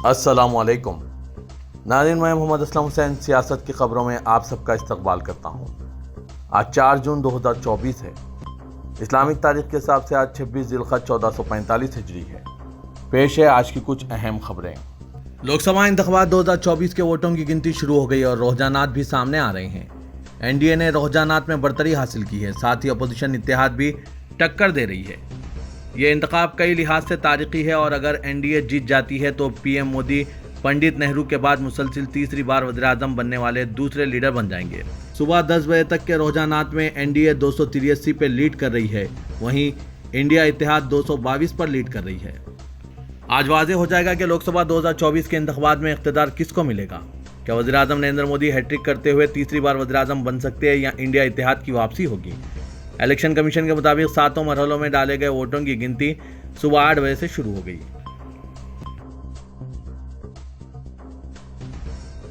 अस्सलामुअलैकुम नाज़रीन, मैं मोहम्मद असलम हुसैन सियासत की खबरों में आप सबका इस्तकबाल करता हूँ। आज 4 जून 2024 है। इस्लामिक तारीख के हिसाब से आज 26 ज़िलक़द 1445 हिजरी है। पेश है आज की कुछ अहम खबरें। लोकसभा इंतख़ाबात 2024 के वोटों की गिनती शुरू हो गई और रुझानात भी सामने आ रहे हैं। एनडीए ने रुझानात में बढ़तरी हासिल की है, साथ ही अपोजिशन इत्तेहाद भी टक्कर दे रही है। ये इंतखाब कई लिहाज से तारीखी है और अगर एनडीए जीत जाती है तो पीएम मोदी पंडित नेहरू के बाद मुसलसिल तीसरी बार वज़ीर-ए-आज़म बनने वाले दूसरे लीडर बन जाएंगे। सुबह 10 बजे तक के रुझानात में एनडीए 283 पे लीड कर रही है, वहीं इंडिया इत्तेहाद 222 पर लीड कर रही है। आज वाज़ेह हो जाएगा कि लोकसभा 2024 के इंतखाबात में इख्तिदार किसको मिलेगा। क्या वज़ीर-ए-आज़म नरेंद्र मोदी हैट्रिक करते हुए तीसरी बार वज़ीर-ए-आज़म बन सकते हैं या इंडिया इत्तेहाद की वापसी होगी। इलेक्शन कमीशन के मुताबिक 7 मरहलों में डाले गए वोटों की गिनती सुबह 8 बजे से शुरू हो गई।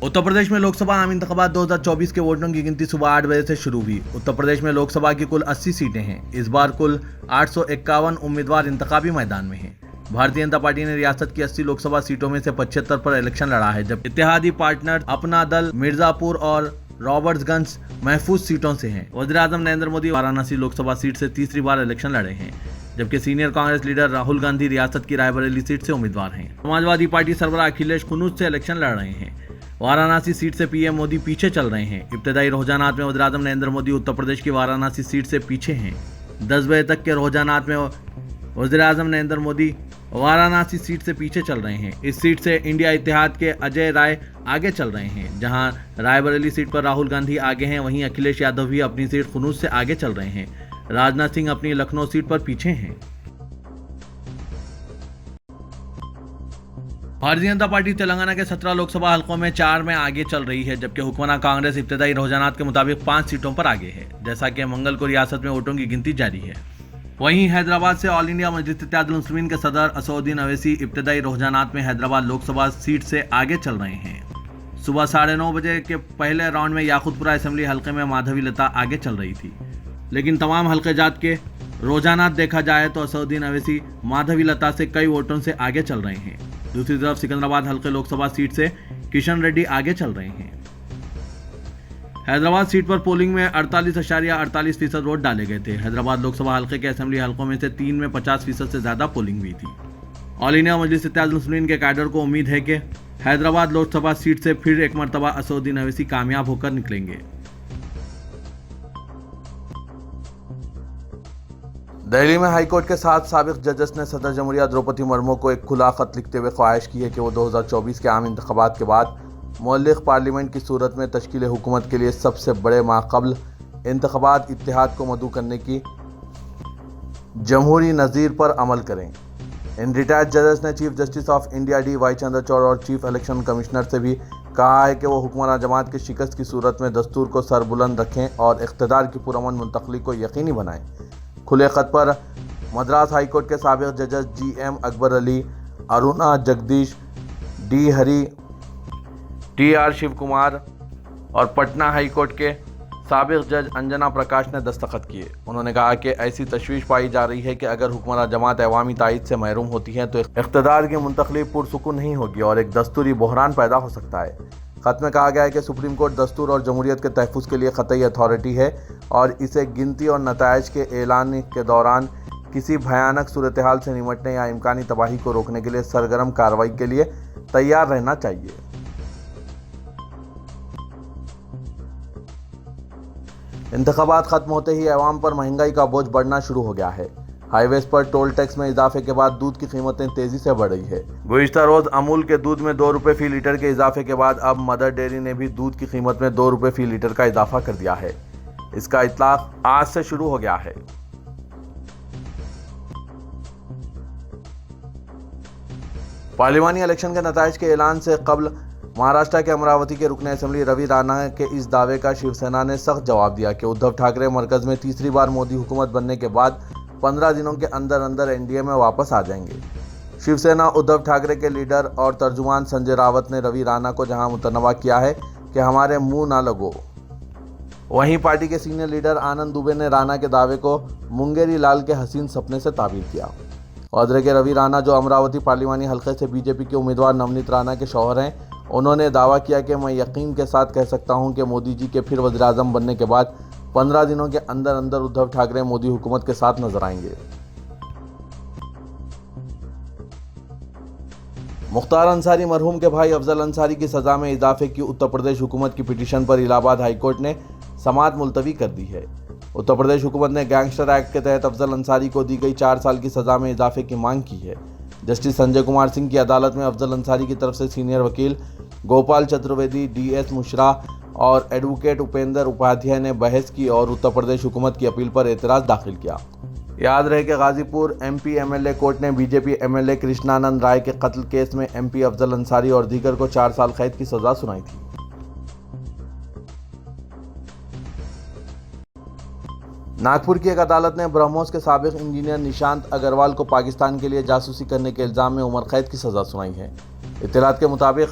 उत्तर प्रदेश में लोकसभा आम इंतखाबात 2024 के वोटों की गिनती सुबह 8 बजे से शुरू हुई। उत्तर प्रदेश में लोकसभा की कुल 80 सीटें हैं। इस बार कुल 851 उम्मीदवार इंतखाबी मैदान में हैं। भारतीय जनता पार्टी ने रियासत की 80 लोकसभा सीटों में से 75 पर इलेक्शन लड़ा है, जब इत्तेहादी पार्टनर अपना दल मिर्जापुर और रॉबर्ट्सगंज महफूज सीटों से हैं। वज़ीर-ए-आज़म नरेंद्र मोदी वाराणसी लोकसभा सीट से तीसरी बार इलेक्शन लड़े हैं, जबकि सीनियर कांग्रेस लीडर राहुल गांधी रियासत की रायबरेली सीट से उम्मीदवार हैं। समाजवादी पार्टी सरबराह अखिलेश कनूज से इलेक्शन लड़ रहे हैं। वाराणसी सीट से पीएम मोदी पीछे चल रहे हैं। इब्तदाई रुझानात में वज़ीर-ए-आज़म नरेंद्र मोदी उत्तर प्रदेश की वाराणसी सीट से पीछे हैं। 10 बजे तक के रुझानात में वज़ीर-ए-आज़म नरेंद्र मोदी वाराणसी सीट से पीछे चल रहे हैं। इस सीट से इंडिया इत्तेहाद के अजय राय आगे चल रहे हैं। जहां रायबरेली सीट पर राहुल गांधी आगे हैं, वहीं अखिलेश यादव भी अपनी सीट कनूज से आगे चल रहे हैं। राजनाथ सिंह अपनी लखनऊ सीट पर पीछे हैं। भारतीय जनता पार्टी तेलंगाना के 17 लोकसभा हलकों में 4 में आगे चल रही है, जबकि हुक्मरान कांग्रेस इब्तदाई रुझानात के मुताबिक 5 सीटों पर आगे है। जैसा कि मंगल को रियासत में वोटों की गिनती जारी है। वहीं हैदराबाद से ऑल इंडिया मजलिस इत्तेहादुल मुस्लिमीन के सदर असदुद्दीन अवैसी इब्तदाई रुझानात में हैदराबाद लोकसभा सीट से आगे चल रहे हैं। सुबह 9:30 बजे के पहले राउंड में याकूतपुरा असेंबली हलके में माधवी लता आगे चल रही थी, लेकिन तमाम हलके जात के रुझानात देखा जाए तो असदुद्दीन अवैसी माधवी लता से कई वोटों से आगे चल रहे हैं। दूसरी तरफ सिकंदराबाद हलके लोकसभा सीट से किशन रेड्डी आगे चल रहे हैं। हैदराबाद सीट पर पोलिंग में 48.48% वोट डाले गए थे। हैदराबाद लोकसभा हलके के असेंबली हलकों में से 3 में 50% से ज्यादा पोलिंग हुई थी। ऑल इंडिया मजलिस इत्तेहादुल मुस्लिमीन के कैडर को उम्मीद है कि हैदराबाद लोकसभा सीट से फिर एक मरतबा असदुद्दीन अवैसी कामयाब होकर निकलेंगे। दिल्ली में हाईकोर्ट के 7 साबिक जजेस ने सदर जमहूरिया द्रौपदी मुर्मू को एक खुला खत लिखते हुए ख्वाहिश की है कि वो 2024 के आम इंतखाबात के बाद मुअल्लिक़ पार्लियामेंट की सूरत में तश्कील हुकूमत के लिए सबसे बड़े माक़बल इंतखाबात इत्तेहाद को मदऊ करने की जमहूरी नज़ीर पर अमल करें। इन रिटायर्ड जजेस ने chief justice of India D Y Chandrachud और चीफ इलेक्शन कमिश्नर से भी कहा है कि वो हुक्मरान जमात की शिकस्त की सूरत में दस्तूर को सरबुलंद रखें और इख्तिदार की पुरअमन मुंतकली को यकीनी बनाएं। खुले खत पर मद्रास हाई कोर्ट के साबिक जजेस GM अकबर अली, अरुणा जगदीश, D हरी, TR शिव कुमार और पटना हाई कोर्ट के साबिक जज अंजना प्रकाश ने दस्तखत किए। उन्होंने कहा कि ऐसी तशवीश पाई जा रही है कि अगर हुक्मरान जमात अवामी तायद से महरूम होती है तो इख्तिदार की मुंतकली पुरसुकून नहीं होगी और एक दस्तूरी बहरान पैदा हो सकता है। खत में कहा गया है कि सुप्रीम कोर्ट दस्तूर और जमहूरियत के तहफ़्फ़ुज़ के लिए क़तई अथॉरिटी है और इसे गिनती और नताइज के ऐलान के दौरान किसी भयानक सूरत हाल से निमटने या इम्कानी तबाही को रोकने के लिए सरगर्म कार्रवाई के लिए तैयार रहना चाहिए। इंतखाबात खत्म होते ही अवाम पर महंगाई का बोझ बढ़ना शुरू हो गया है। हाईवेज पर टोल टैक्स में इजाफे के बाद दूध की कीमतें तेजी से बढ़ रही है। गुज़िश्ता रोज अमूल के दूध में 2 रुपये फी लीटर के इजाफे के बाद अब मदर डेयरी ने भी दूध की कीमत में 2 रुपये फी लीटर का इजाफा कर दिया है। इसका इतलाक आज से शुरू हो गया है। पार्लिमानी इलेक्शन के नताइज के ऐलान से कबल महाराष्ट्र के अमरावती के रुकने असेंबली रवि राणा के इस दावे का शिवसेना ने सख्त जवाब दिया कि उद्धव ठाकरे मरकज में तीसरी बार मोदी हुकूमत बनने के बाद 15 दिनों के अंदर अंदर एनडीए में वापस आ जाएंगे। शिवसेना उद्धव ठाकरे के लीडर और तर्जुमान संजय रावत ने रवि राणा को जहां मुतनवा किया है कि हमारे मुंह ना लगो, वहीं पार्टी के सीनियर लीडर आनंद दुबे ने राणा के दावे को मुंगेरी लाल के हसीन सपने से ताबीर किया। वादरे के रवि राणा, जो अमरावती पार्लिमानी हलके से बीजेपी के उम्मीदवार नवनीत राणा के शौहर हैं, उन्होंने दावा किया कि मैं यकीन के साथ कह सकता हूं कि मोदी जी के फिर वज़ीर-ए-आज़म बनने के बाद 15 दिनों के अंदर अंदर उद्धव ठाकरे मोदी हुकूमत के साथ नजर आएंगे। मुख्तार अंसारी मरहूम के भाई अफजल अंसारी की सज़ा में इजाफे की उत्तर प्रदेश हुकूमत की पिटीशन पर इलाहाबाद हाईकोर्ट ने समाअत मुलतवी कर दी है। उत्तर प्रदेश हुकूमत ने गैंगस्टर एक्ट के तहत अफजल अंसारी को दी गई 4 साल की सज़ा में इजाफे की मांग की है। जस्टिस संजय कुमार सिंह की अदालत में अफजल अंसारी की तरफ से सीनियर वकील गोपाल चतुर्वेदी, DS मुश्रा और एडवोकेट उपेंद्र उपाध्याय ने बहस की और उत्तर प्रदेश हुकूमत की अपील पर एतराज़ दाखिल किया। याद रहे कि गाजीपुर MP MLA कोर्ट ने बीजेपी MLA कृष्णानंद राय के कत्ल केस में MP अफजल अंसारी और दीगर को 4 साल कैद की सजा सुनाई थी। नागपुर की एक अदालत ने ब्रह्मोस के साबिक इंजीनियर निशांत अग्रवाल को पाकिस्तान के लिए जासूसी करने के इल्ज़ाम में उम्र कैद की सजा सुनाई है। इत्तलात के मुताबिक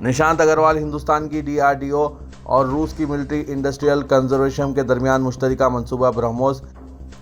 निशांत अग्रवाल हिंदुस्तान की DRDO और रूस की मिलिट्री इंडस्ट्रियल कंजर्वेशन के दरमियान मुश्तरका मंसूबा ब्रह्मोस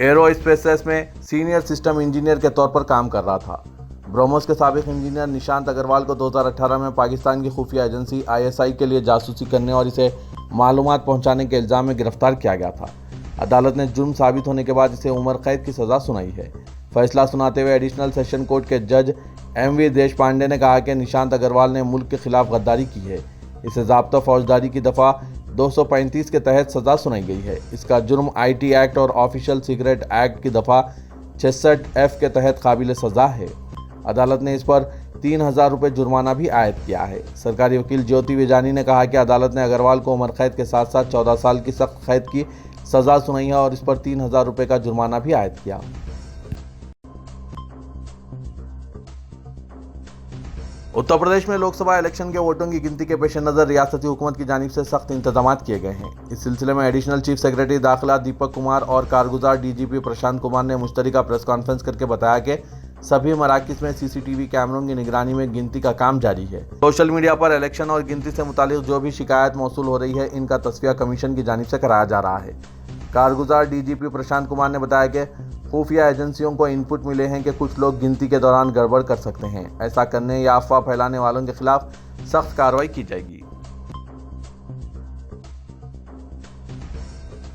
एरोस्पेस में सीनियर सिस्टम इंजीनियर के तौर पर काम कर रहा था। ब्रह्मोस के साबिक इंजीनियर निशांत अग्रवाल को 2018 में पाकिस्तान की खुफिया एजेंसी ISI के लिए जासूसी करने और इसे मालूमात पहुंचाने के इल्ज़ाम में गिरफ्तार किया गया था। अदालत ने जुर्म साबित होने के बाद इसे उम्र कैद की सज़ा सुनाई है। फैसला सुनाते हुए एडिशनल सेशन कोर्ट के जज MV देशपांडे ने कहा कि निशांत अग्रवाल ने मुल्क के खिलाफ गद्दारी की है। इसे ज़ाब्ता फौजदारी की दफ़ा 235 के तहत सज़ा सुनाई गई है। इसका जुर्म IT एक्ट और ऑफिशियल सीक्रेट एक्ट की दफ़ा 66F के तहत काबिल सज़ा है। अदालत ने इस पर 3000 रुपये जुर्माना भी आयद किया है। सरकारी वकील ज्योति विजानी ने कहा कि अदालत ने अग्रवाल को उम्र कैद के साथ साथ 14 साल की सख्त कैद की सज़ा सुनाई है और इस पर 3000 रुपये का जुर्माना भी आयद किया। उत्तर प्रदेश में लोकसभा इलेक्शन के वोटों की गिनती के पेश नज़र रियासती हुकूमत की जानिब से सख्त इंतजाम किए गए हैं। इस सिलसिले में एडिशनल चीफ सेक्रेटरी दाखिला दीपक कुमार और कारगुजार DGP प्रशांत कुमार ने मुश्तरका प्रेस कॉन्फ्रेंस करके बताया कि सभी मराकिज़ में CCTV कैमरों की निगरानी में गिनती का काम जारी है। सोशल मीडिया पर इलेक्शन और गिनती से मुतालिक जो भी शिकायत मौसूल हो रही है, इनका तस्फिया कमीशन की जानिब से कराया जा रहा है। कारगुजार DGP प्रशांत कुमार ने बताया कि खुफिया एजेंसियों को इनपुट मिले हैं कि कुछ लोग गिनती के दौरान गड़बड़ कर सकते हैं। ऐसा करने या अफवाह फैलाने वालों के खिलाफ सख्त कार्रवाई की जाएगी।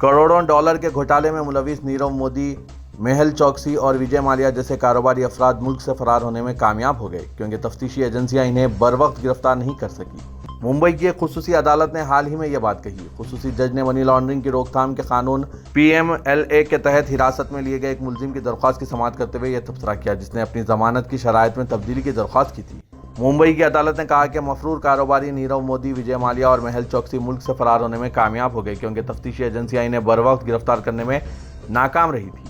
करोड़ों डॉलर के घोटाले में मुलविस नीरव मोदी, मेहुल चोकसी और विजय माल्या जैसे कारोबारी अफराद मुल्क से फरार होने में कामयाब हो गए, क्योंकि तफ्तीशी एजेंसियां इन्हें बर वक्त गिरफ्तार नहीं कर सकी। मुंबई की एक खुसूसी अदालत ने हाल ही में यह बात कही। खुसूसी जज ने मनी लॉन्ड्रिंग की रोकथाम के कानून PMLA के तहत हिरासत में लिए गए एक मुलजिम की दरख्वास्त की समाअत करते हुए यह तबसरा किया, जिसने अपनी जमानत की शराइत में तब्दीली की दरख्वास्त की थी। मुंबई की अदालत ने कहा कि मफरूर कारोबारी नीरव मोदी, विजय माल्या और मेहुल चोकसी मुल्क से फरार होने में कामयाब हो गए, क्योंकि तफ्तीशी एजेंसियां इन्हें बर वक्त गिरफ्तार करने में नाकाम रही थी।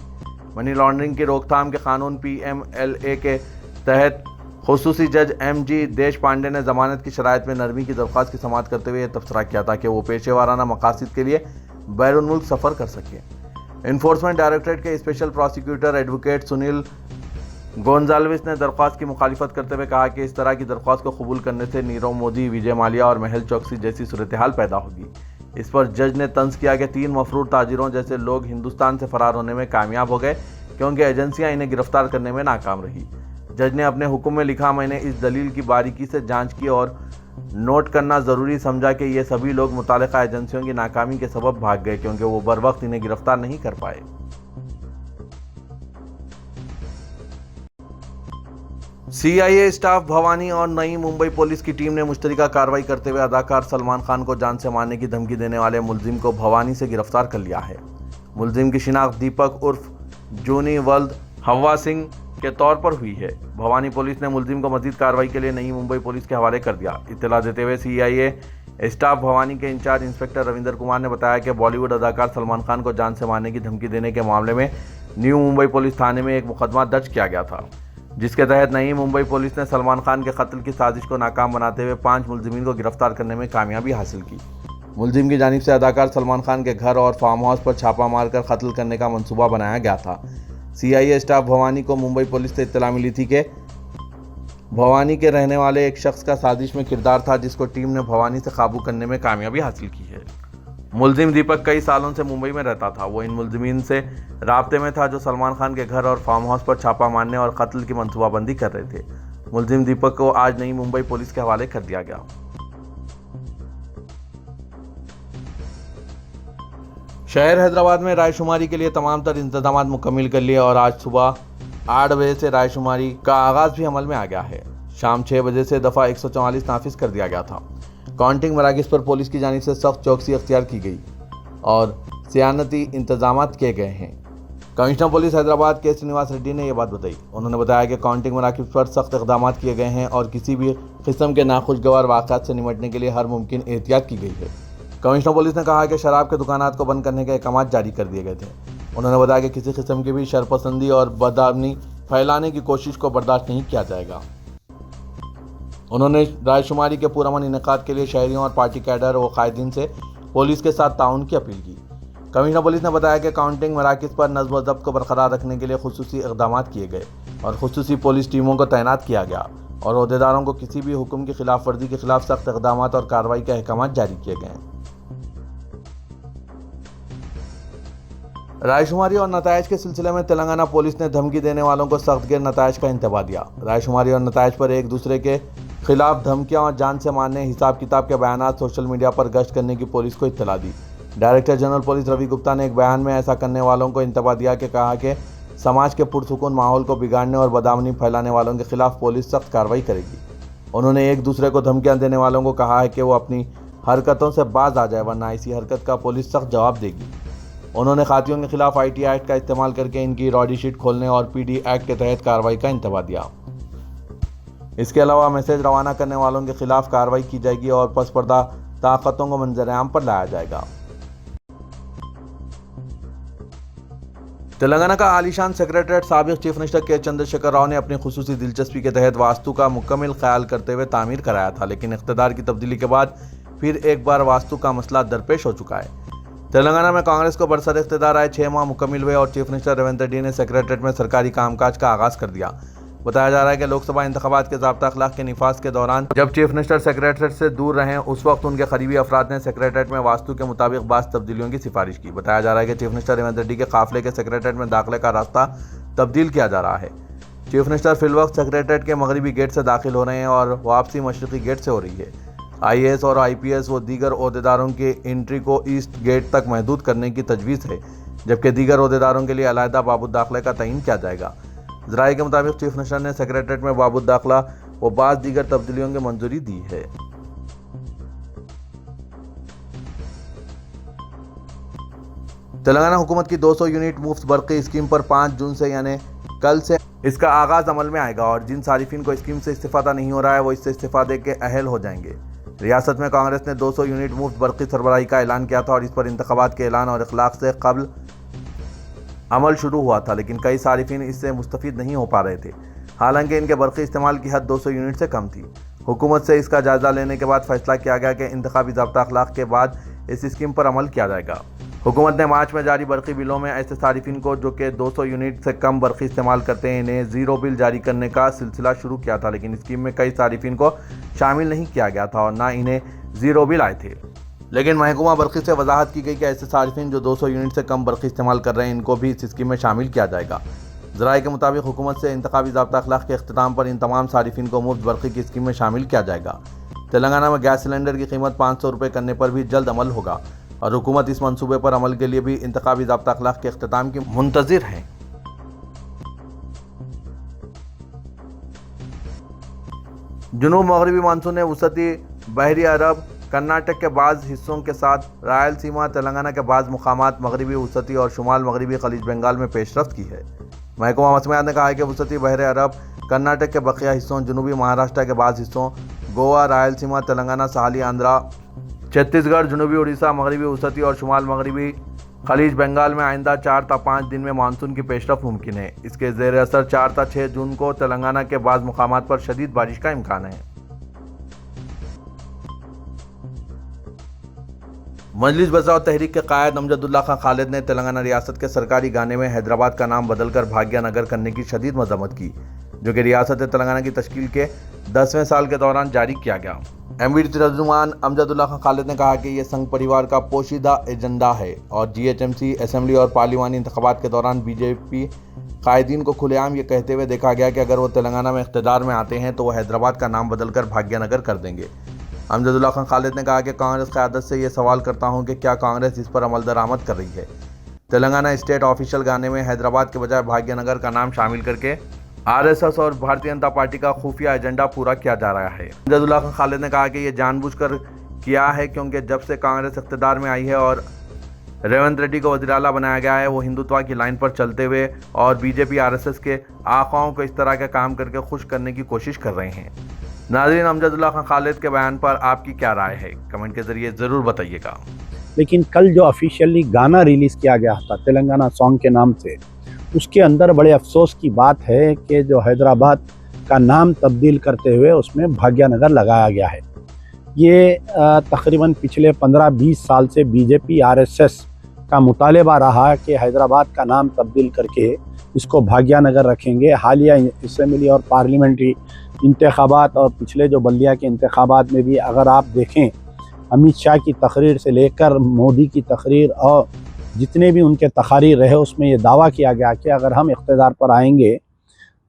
मनी लॉन्ड्रिंग की रोकथाम के कानून PMLA के तहत खुसूसी जज MG देशपांडे ने जमानत की शराइत में नरमी की दरख्वास्त की समाअत करते हुए यह तबसरा किया था कि वो पेशेवाराना मकासद के लिए बैरून मुल्क सफ़र कर सके। इन्फोर्समेंट डायरेक्टरेट के special prosecutor advocate Sunil Gonsalves ने दरख्वास्त की मुखालिफत करते हुए कहा कि इस तरह की दरख्वास्त को कबूल करने से नीरव मोदी, विजय माल्या और मेहुल चोकसी जैसी सूरत हाल पैदा होगी। इस पर जज ने तंज किया कि 3 मफरूर ताजिरों जैसे लोग हिंदुस्तान से फरार होने में कामयाब हो गए, क्योंकि एजेंसियां इन्हें गिरफ्तार करने में नाकाम रही। जज ने अपने हुक्म में लिखा, मैंने इस दलील की बारीकी से जांच की और नोट करना ज़रूरी समझा कि ये सभी लोग मुतालिका एजेंसियों की नाकामी के सबब भाग गए, क्योंकि वो बर वक्त इन्हें गिरफ्तार नहीं कर पाए। CIA स्टाफ भवानी और नई मुंबई पुलिस की टीम ने मुश्तरका कार्रवाई करते हुए अदाकार सलमान खान को जान से मारने की धमकी देने वाले मुलजिम को भवानी से गिरफ्तार कर लिया है। मुलजिम की शिनाख्त दीपक उर्फ जूनी वल्द हवा सिंह के तौर पर हुई है। भवानी पुलिस ने मुलजिम को मजीद कार्रवाई के लिए नई मुंबई पुलिस के हवाले कर दिया। इत्तला देते हुए CIA स्टाफ भवानी के इंचार्ज इंस्पेक्टर रविंदर कुमार ने बताया कि बॉलीवुड अदाकार सलमान खान को जान से मारने की धमकी देने के मामले में न्यू मुंबई पुलिस थाने में एक मुकदमा दर्ज किया गया था, जिसके तहत नई मुंबई पुलिस ने सलमान खान के कत्ल की साजिश को नाकाम बनाते हुए 5 मुलजिमीन को गिरफ्तार करने में कामयाबी हासिल की। मुलजिम की जानिब से अदाकार सलमान खान के घर और फार्म हाउस पर छापा मारकर कत्ल करने का मंसूबा बनाया गया था। CIA स्टाफ भवानी को मुंबई पुलिस से इत्तला मिली थी कि भवानी के रहने वाले एक शख्स का साजिश में किरदार था, जिसको टीम ने भवानी से काबू करने में कामयाबी हासिल की है। मुलजिम दीपक कई सालों से मुंबई में रहता था। वो इन मुलजिमीन से राब्ते में था जो सलमान खान के घर और फार्म हाउस पर छापा मारने और कत्ल की मंसूबाबंदी कर रहे थे। मुलजिम दीपक को आज नई मुंबई पुलिस के हवाले कर दिया गया। शहर हैदराबाद में रायशुमारी के लिए तमाम तर इंतजाम मुकम्मल कर लिए और आज सुबह 8 बजे से रायशुमारी का आगाज भी अमल में आ गया है। शाम 6 बजे से दफ़ा 144 नाफिज कर दिया गया था। काउंटिंग मराकज़ पर पुलिस की जानिब से सख्त चौकसी अख्तियार की गई और सियानती इंतजाम किए गए हैं। कमिश्नर पुलिस हैदराबाद के श्रीनिवास रेड्डी ने यह बात बताई। उन्होंने बताया कि काउंटिंग मराकज़ पर सख्त इक़दाम किए गए हैं और किसी भी किस्म के नाखुशगवार वाक़यात से निपटने के लिए हर मुमकिन एहतियात की गई है। कमिश्नर पुलिस ने कहा कि शराब के दुकानात को बंद करने के अहकाम जारी कर दिए गए थे। उन्होंने बताया कि किसी किस्म की भी शरपसंदी और बदआमनी फैलाने की कोशिश को बर्दाश्त नहीं किया जाएगा। उन्होंने रायशुमारी के पुरअमन इनेकाद के लिए शहरियों और पार्टी कैडर व कायदीन से पुलिस के साथ ताउन की अपील की। कमिश्नर पुलिस ने बताया कि काउंटिंग मराकज़ पर नज़्म व ज़ब्त को बरकरार रखने के लिए खुसूसी इक़दाम किए गए और खुसूसी पुलिस टीमों को तैनात किया गया और ओहदेदारों को किसी भी हुक्म की खिलाफ वर्जी के खिलाफ सख्त इक़दाम और कार्रवाई के अहकाम जारी किए गए। रायशुमारी और नतायज के सिलसिले में तेलंगाना पुलिस ने धमकी देने वालों को सख्त गिर नतायज का इंतबाह दिया। रायशुमारी और नतायज पर एक दूसरे के खिलाफ धमकियां और जान से मारने हिसाब किताब के बयान सोशल मीडिया पर गश्त करने की पुलिस को इत्तला दी। Director general police Ravi Gupta ने एक बयान में ऐसा करने वालों को इंतबाह दिया कि कहा कि समाज के पुरसुकून माहौल को बिगाड़ने और बदआमनी फैलाने वालों के खिलाफ पुलिस सख्त कार्रवाई करेगी। उन्होंने एक दूसरे को धमकियां देने वालों को कहा है कि वो अपनी हरकतों से बाज आ जाए वरना ऐसी हरकत का पुलिस सख्त जवाब देगी। उन्होंने खातियों के खिलाफ IT एक्ट का इस्तेमाल करके इनकी रॉडी शीट खोलने और PD एक्ट के तहत कार्रवाई का इंतबाह दिया। इसके अलावा मैसेज रवाना करने वालों के खिलाफ कार्रवाई की जाएगी और पसपर्दा ताकतों को मंजर-ए-आम पर लाया जाएगा। तेलंगाना का आलीशान सेक्रेटरीट साबिक चीफ मिनिस्टर के चंद्रशेखर राव ने अपनी खुसूसी दिलचस्पी के तहत वास्तु का मुकम्मल ख्याल करते हुए तामीर कराया था, लेकिन इख्तियार की तब्दीली के बाद फिर एक बार वास्तु का मसला दरपेश हो चुका है। तेलंगाना में कांग्रेस को बरसर इख्तियार आए 6 माह मुकम्मल हुए और चीफ मिनिस्टर रेवंत रेड्डी ने सेक्रेटरीट में सरकारी कामकाज का आगाज कर दिया। बताया जा रहा है कि लोकसभा इंतखाबात के ज़ाब्ता अखलाक के निफाज के दौरान जब चीफ मिनिस्टर सेक्रेटरीट से दूर रहे उस वक्त उनके करीबी अफराद ने सेक्रेटरीट में वास्तु के मुताबिक बाज़ तब्दीलियों की सिफारिश की। बताया जा रहा है कि चीफ मिनिस्टर रेवंत रेड्डी के काफिले के सेक्रेटरीट में दाखिले का रास्ता तब्दील किया जा रहा है। चीफ मिनिस्टर फिलवक्त सेक्रेटरीट के मगरबी गेट से दाखिल हो रहे हैं और वापसी मशरक़ी गेट से हो रही है। IAS और IPS व दीगर ओहदेदारों की एंट्री को ईस्ट गेट तक महदूद करने की तजवीज़ है, जबकि दीगर ओहदेदारों के लिए अलहदा बाबुद दाखिले का तयन किया जाएगा। ज़राए के मुताबिक चीफ मिनिस्टर ने सेक्रेटरीट में बाबुद दाखिला व बाज़ दीगर तब्दीलियों की मंजूरी दी है। तेलंगाना हुकूमत की 200 यूनिट मुफ्त बरक़ी स्कीम पर 5 जून से यानी कल से इसका आगाज़ अमल में आएगा और जिन सारिफिन को स्कीम से इस्तिफ़ादा नहीं हो रहा है वो इससे इस्तिफ़ादे के अहल हो जाएंगे। रियासत में कांग्रेस ने 200 यूनिट मुफ्त बरक़ी सरबराही का ऐलान किया था और इस पर इंतखाबात के ऐलान और इखलाक से कबल अमल शुरू हुआ था, लेकिन कई सारिफिन इससे मुस्तफ़ीद नहीं हो पा रहे थे। हालांकि इनके बरक़ी इस्तेमाल की हद 200 यूनिट से कम थी। हुकूमत से इसका जायज़ा लेने के बाद फैसला किया गया कि इंतखाबी ज़ाब्ता अखलाक के बाद इस स्कीम पर अमल किया जाएगा। हुकूमत ने मार्च में जारी बरक़ी बिलों में ऐसे सारिफिन को जो कि 200 यूनिट से कम बरक़ी इस्तेमाल करते हैं इन्हें ज़ीरो बिल जारी करने का सिलसिला शुरू किया था, लेकिन स्कीम में कई सारिफिन को शामिल नहीं किया गया था और ना इन्हें ज़ीरो बिल आए थे। लेकिन महकमा बरक़ी से वजाहत की गई कि ऐसे सारिफिन जो 200 यूनिट से कम बरक़ी इस्तेमाल कर रहे हैं इनको भी इस स्कीम में शामिल किया जाएगा। ज़राए के मुताबिक हुकूमत से इंतखाबी ज़ाब्ता अखलाक के अख्तिताम पर इन तमाम सारिफिन को मुफ्त बरक़ी की स्कीम में शामिल किया जाएगा। तेलंगाना में गैस सिलेंडर की कीमत 500 रुपये करने पर भी जल्द अमल होगा और हुकूमत इस मंसूबे पर अमल के लिए भी इंतखाबी ज़ाब्ता अखलाक के अख्तिताम की मुंतज़िर है। जुनूब मगरबी मानसून ने वसती बहरी अरब कर्नाटक के बाज़ हिस्सों के साथ रायलसीमा तेलंगाना के बाज़ मुकामात मगरबी वसती और शुमाल मगरबी खलीज बंगाल में पेशरफ्त की है। महकमा मौसमियात ने कहा है कि वसती बहर अरब कर्नाटक के बकिया हिस्सों, जनूबी महाराष्ट्र के बाज़ हिस्सों, गोवा, रायलसीमा, तेलंगाना, सहाली आंध्रा, छत्तीसगढ़, जनूबी उड़ीसा, मगरबी वसती और शुमाल मगरबी खलीज बंगाल में आइंदा 4 से 5 दिन में मानसून की पेशरफ मुमकिन है। इसके ज़ेर असर 4 से 6 जून को तेलंगाना के बाज़ मुकामात पर शदीद बारिश का इम्कान है। मजलिस बचाओ तहरीक के कायद अमजदुल्ला खां खालिद ने तेलंगाना रियासत के सरकारी गाने में हैदराबाद का नाम बदलकर भाग्यनगर करने की शदीद मजम्मत की, जो कि रियासत तेलंगाना की तश्कील के 10वें साल के दौरान जारी किया गया। एमवीडी तर्जुमान अमजदुल्ला खान खालिद ने कहा कि यह संघ परिवार का पोशीदा एजेंडा है और जीएचएमसी, असेंबली और पार्लिमानी इंतखाबात के दौरान बीजेपी कायदीन को खुलेआम ये कहते हुए देखा गया कि अगर वो तेलंगाना में इख्तियार में आते हैं तो वो हैदराबाद का नाम बदलकर भाग्यनगर कर देंगे। अमजदुल्ला खान खालिद ने कहा कि कांग्रेस क़यादत से ये सवाल करता हूं कि क्या कांग्रेस इस पर अमल दरामद कर रही है। तेलंगाना स्टेट ऑफिशियल गाने में हैदराबाद के बजाय भाग्यनगर का नाम शामिल करके आरएसएस और भारतीय जनता पार्टी का खुफिया एजेंडा पूरा किया जा रहा है। अमजदुल्ला खान खालिद ने कहा कि ये जानबूझकर किया है क्योंकि जब से कांग्रेस इख्तियार में आई है और रेवंत रेड्डी को वज़ीर आला बनाया गया है, वो हिंदुत्व की लाइन पर चलते हुए और बीजेपी आरएसएस के आकाओं को इस तरह के काम करके खुश करने की कोशिश कर रहे हैं। नाज़रीन, अमजदुल्ला खान खालिद के बयान पर आपकी क्या राय है, कमेंट के जरिए ज़रूर बताइएगा। लेकिन कल जो ऑफिशियली गाना रिलीज़ किया गया था तेलंगाना सॉन्ग के नाम से, उसके अंदर बड़े अफसोस की बात है कि जो हैदराबाद का नाम तब्दील करते हुए उसमें भाग्यनगर लगाया गया है। ये तकरीबन पिछले 15-20 साल से बीजेपी आरएसएस का मुतालबा रहा कि हैदराबाद का नाम तब्दील करके इसको भाग्यनगर रखेंगे। हालिया असेंबली और पार्लियामेंट्री इंतखाबात और पिछले जो बल्दिया के इंतखाबात में भी अगर आप देखें, अमित शाह की तकरीर से लेकर मोदी की तकरीर और जितने भी उनके तकारीर रहे, उसमें ये दावा किया गया कि अगर हम इख्तियार पर आएंगे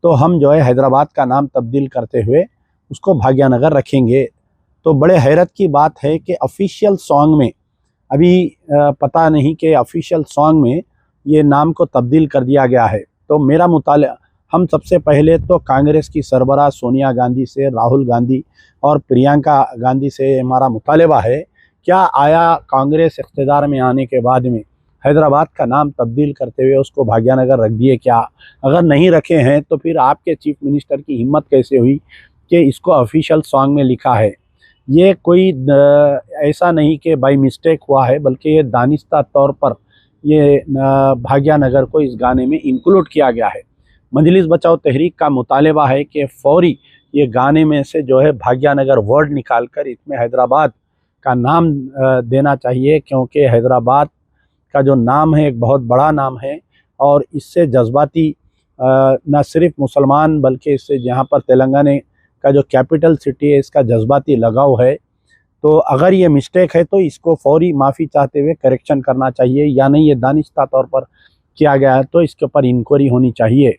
तो हम जो है हैदराबाद का नाम तब्दील करते हुए उसको भाग्यनगर रखेंगे। तो बड़े हैरत की बात है कि ऑफिशियल सॉन्ग में अभी पता नहीं कि ऑफिशियल सॉन्ग में ये नाम को तब्दील कर दिया गया है। तो मेरा मुतालिबा, हम सबसे पहले तो कांग्रेस की सरबराह सोनिया गांधी से, राहुल गांधी और प्रियंका गांधी से हमारा मुतालिबा है, क्या आया कांग्रेस इख्तियार में आने के बाद में हैदराबाद का नाम तब्दील करते हुए उसको भाग्यनगर रख दिए क्या? अगर नहीं रखे हैं तो फिर आपके चीफ मिनिस्टर की हिम्मत कैसे हुई कि इसको ऑफिशियल सॉन्ग में लिखा है? ये कोई ऐसा नहीं कि बाय मिस्टेक हुआ है, बल्कि ये दानिस्ता तौर पर ये भाग्यनगर को इस गाने में इंक्लूड किया गया है। मजलिस बचाओ तहरीक का मुतालबा है कि फौरी ये गाने में से जो है भाग्यनगर वर्ड निकाल कर इसमें हैदराबाद का नाम देना चाहिए, क्योंकि हैदराबाद का जो नाम है एक बहुत बड़ा नाम है और इससे जज्बाती न सिर्फ मुसलमान बल्कि इससे जहाँ पर तेलंगाना का जो कैपिटल सिटी है इसका जज्बाती लगाव है। तो अगर ये मिस्टेक है तो इसको फौरी माफ़ी चाहते हुए करेक्शन करना चाहिए, या नहीं ये दानिस्ता तौर पर किया गया है तो इसके ऊपर इंक्वायरी होनी चाहिए।